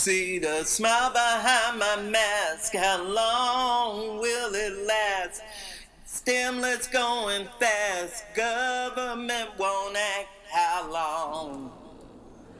See the smile behind my mask, how long will it last? Stimulus going fast, government won't act, how long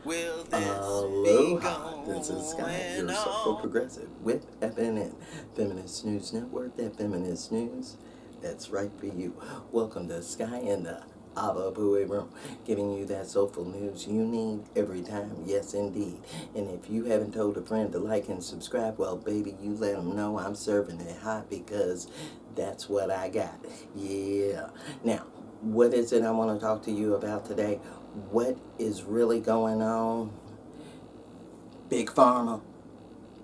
will this be Aloha, this is Skye, going your Soulful on? Progressive with FNN, Feminist News Network, that Feminist News that's right for you. Welcome to Skye in the Abapue Room, giving you that soulful news you need every time, yes indeed. And if you haven't told a friend to like and subscribe, well baby, you let them know I'm serving it hot because that's what I got. Yeah. Now, what is it I want to talk to you about today? What is really going on? Big Pharma,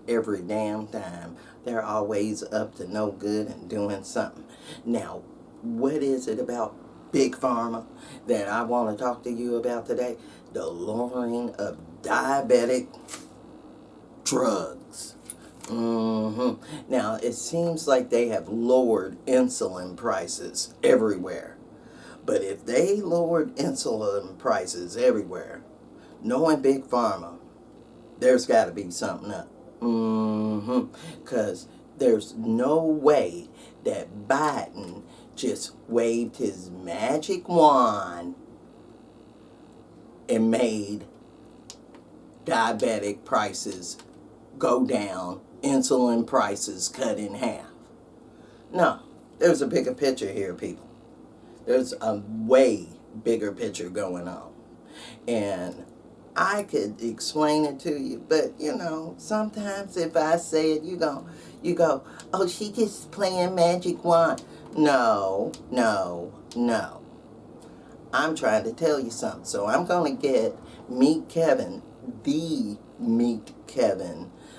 every damn time. They're always up to no good and doing something. Now, what is it about Big Pharma that I want to talk to you about today? The lowering of diabetic drugs. Now, it seems like they have lowered insulin prices everywhere. But if they lowered insulin prices everywhere, knowing Big Pharma, there's got to be something up. Because there's no way that Biden just waved his magic wand and made diabetic prices go down, insulin prices cut in half. No, there's a bigger picture here, people. There's a way bigger picture going on. And I could explain it to you, but you know, sometimes if I say it, you go, oh, she just playing magic wand. No. I'm trying to tell you something. So I'm going to get Meet Kevin,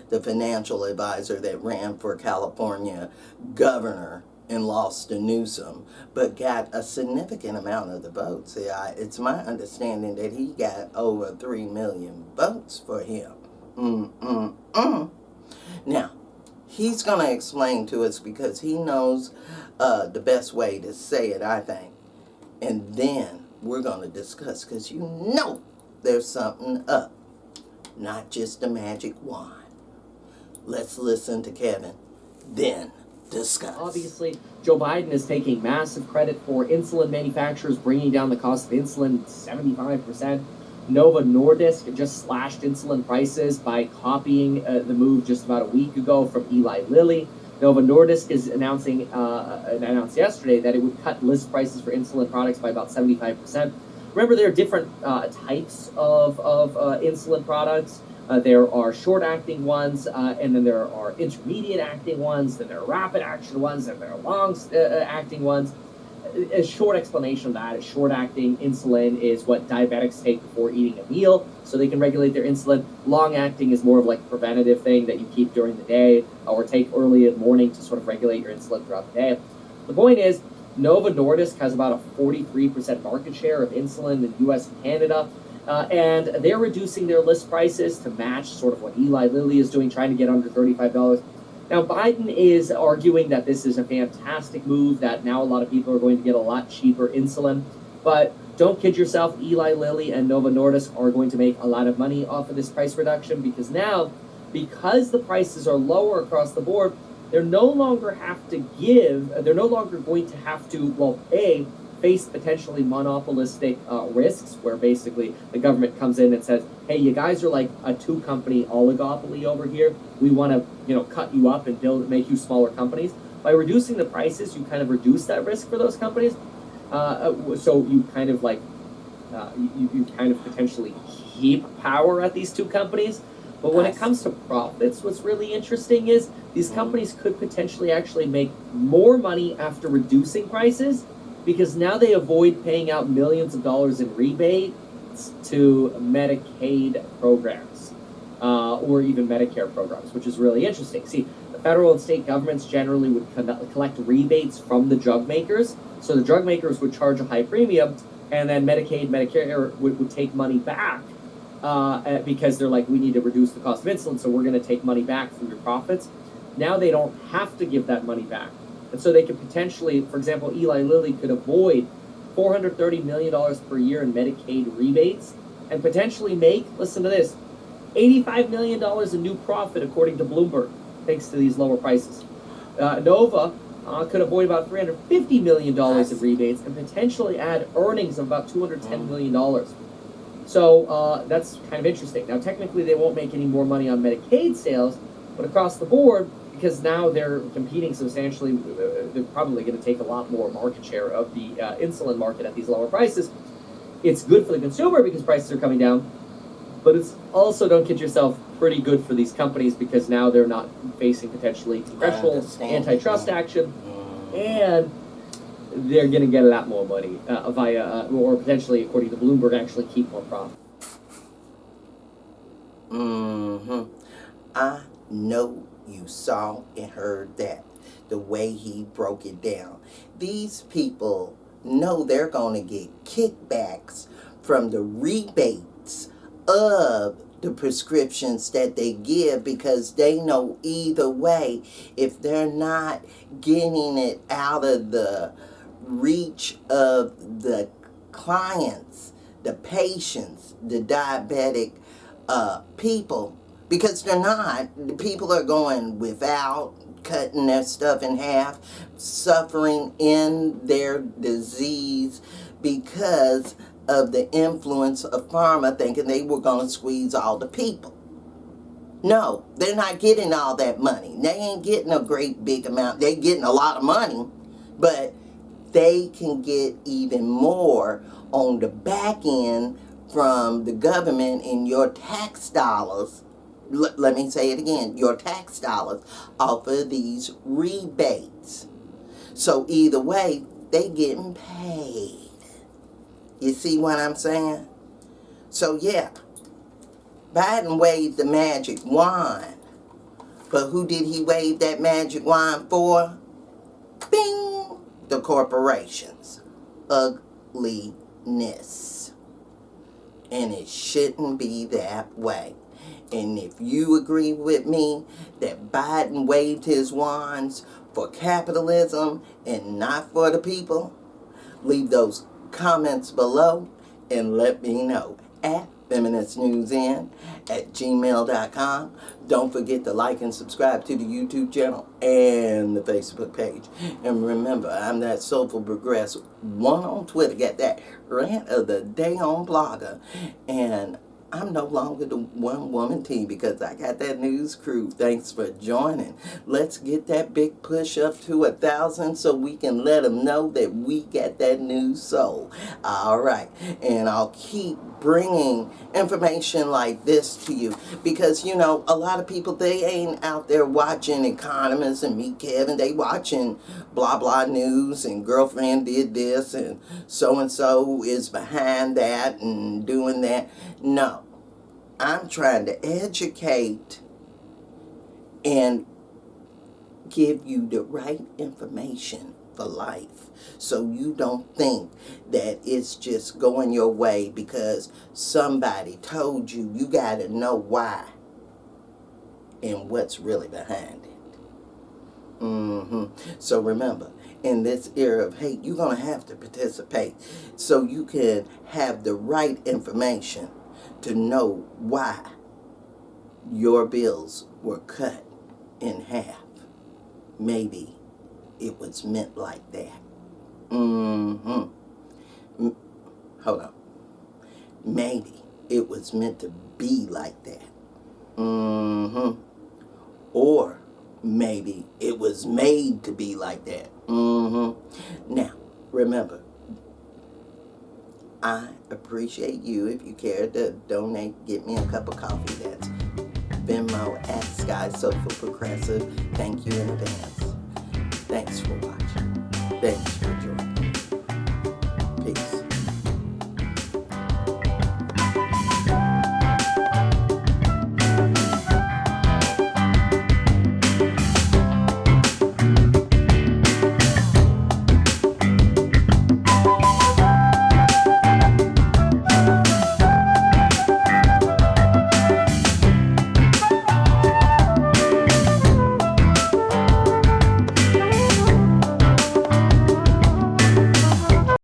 the financial advisor that ran for California governor and lost to Newsom, but got a significant amount of the votes. It's my understanding that he got over 3 million votes for him. Now, he's going to explain to us because he knows the best way to say it, I think. And then we're going to discuss, because you know there's something up, not just a magic wand. Let's listen to Kevin, then discuss. Obviously, Joe Biden is taking massive credit for insulin manufacturers bringing down the cost of insulin 75%. Novo Nordisk just slashed insulin prices by copying the move just about a week ago from Eli Lilly. Novo Nordisk is announced yesterday that it would cut list prices for insulin products by about 75%. Remember, there are different types of insulin products. There are short-acting ones, and then there are intermediate-acting ones, then there are rapid-action ones, and there are long-acting ones. A short explanation of that is short-acting insulin is what diabetics take before eating a meal, so they can regulate their insulin. Long-acting is more of like a preventative thing that you keep during the day or take early in the morning to sort of regulate your insulin throughout the day. The point is, Novo Nordisk has about a 43% market share of insulin in the U.S. and Canada. And they're reducing their list prices to match sort of what Eli Lilly is doing, trying to get under $35. Now, Biden is arguing that this is a fantastic move, that now a lot of people are going to get a lot cheaper insulin. But don't kid yourself, Eli Lilly and Novo Nordisk are going to make a lot of money off of this price reduction, because now, because the prices are lower across the board, they're no longer going to have to, well, face potentially monopolistic risks, where basically the government comes in and says, hey, you guys are like a two-company oligopoly over here. We want to, cut you up and make you smaller companies. By reducing the prices, you kind of reduce that risk for those companies. So you kind of you kind of potentially keep power at these two companies. But when it comes to profits, what's really interesting is these companies could potentially actually make more money after reducing prices, because now they avoid paying out millions of dollars in rebates to Medicaid programs or even Medicare programs, which is really interesting. See, the federal and state governments generally would collect rebates from the drug makers. So the drug makers would charge a high premium, and then Medicaid, Medicare would take money back because they're like, we need to reduce the cost of insulin, so we're going to take money back from your profits. Now they don't have to give that money back. And so they could potentially, for example, Eli Lilly could avoid $430 million per year in Medicaid rebates and potentially make, listen to this, $85 million in new profit, according to Bloomberg, thanks to these lower prices. Nova could avoid about $350 million in rebates and potentially add earnings of about $210 million. So that's kind of interesting. Now, technically, they won't make any more money on Medicaid sales, but across the board, because now they're competing substantially, they're probably going to take a lot more market share of the insulin market at these lower prices. It's good for the consumer because prices are coming down, but it's also, don't kid yourself, pretty good for these companies because now they're not facing potentially congressional antitrust action, and they're going to get a lot more money via, or potentially, according to Bloomberg, actually keep more profit. I know you saw and heard that, the way he broke it down. These people know they're going to get kickbacks from the rebates of the prescriptions that they give, because they know either way, if they're not getting it out of the reach of the clients, the patients, the diabetic people, because they're not, the people are going without, cutting their stuff in half, suffering in their disease because of the influence of Pharma, thinking they were going to squeeze all the people. No, they're not getting all that money. They ain't getting a great big amount. They're getting a lot of money, but they can get even more on the back end from the government in your tax dollars. Let me say it again, your tax dollars off of these rebates. So either way, they getting paid. You see what I'm saying? So yeah, Biden waved the magic wand. But who did he wave that magic wand for? Bing! The corporations. Ugliness. And it shouldn't be that way. And if you agree with me that Biden waved his wands for capitalism and not for the people, leave those comments below and let me know at FeministNewsN at gmail.com. Don't forget to like and subscribe to the YouTube channel and the Facebook page. And remember, I'm that Soulful Progressive one on Twitter. Get that rant of the day on Blogger. And I'm no longer the one-woman team because I got that news crew. Thanks for joining. Let's get that big push up to 1,000 so we can let them know that we got that news sold. All right. And I'll keep bringing information like this to you because, you know, a lot of people, they ain't out there watching Economist and Meet Kevin. They watching blah, blah news and girlfriend did this and so is behind that and doing that. No. I'm trying to educate and give you the right information for life so you don't think that it's just going your way because somebody told you. You got to know why and what's really behind it. So remember, in this era of hate, you're going to have to participate so you can have the right information to know why your bills were cut in half. Maybe it was meant like that. Hold on. Maybe it was meant to be like that. Or maybe it was made to be like that. Now, remember, I appreciate you if you care to donate, get me a cup of coffee. That's Venmo at SkyeSoulfulProgressive. Thank you in advance. Thanks for watching. Thanks for joining.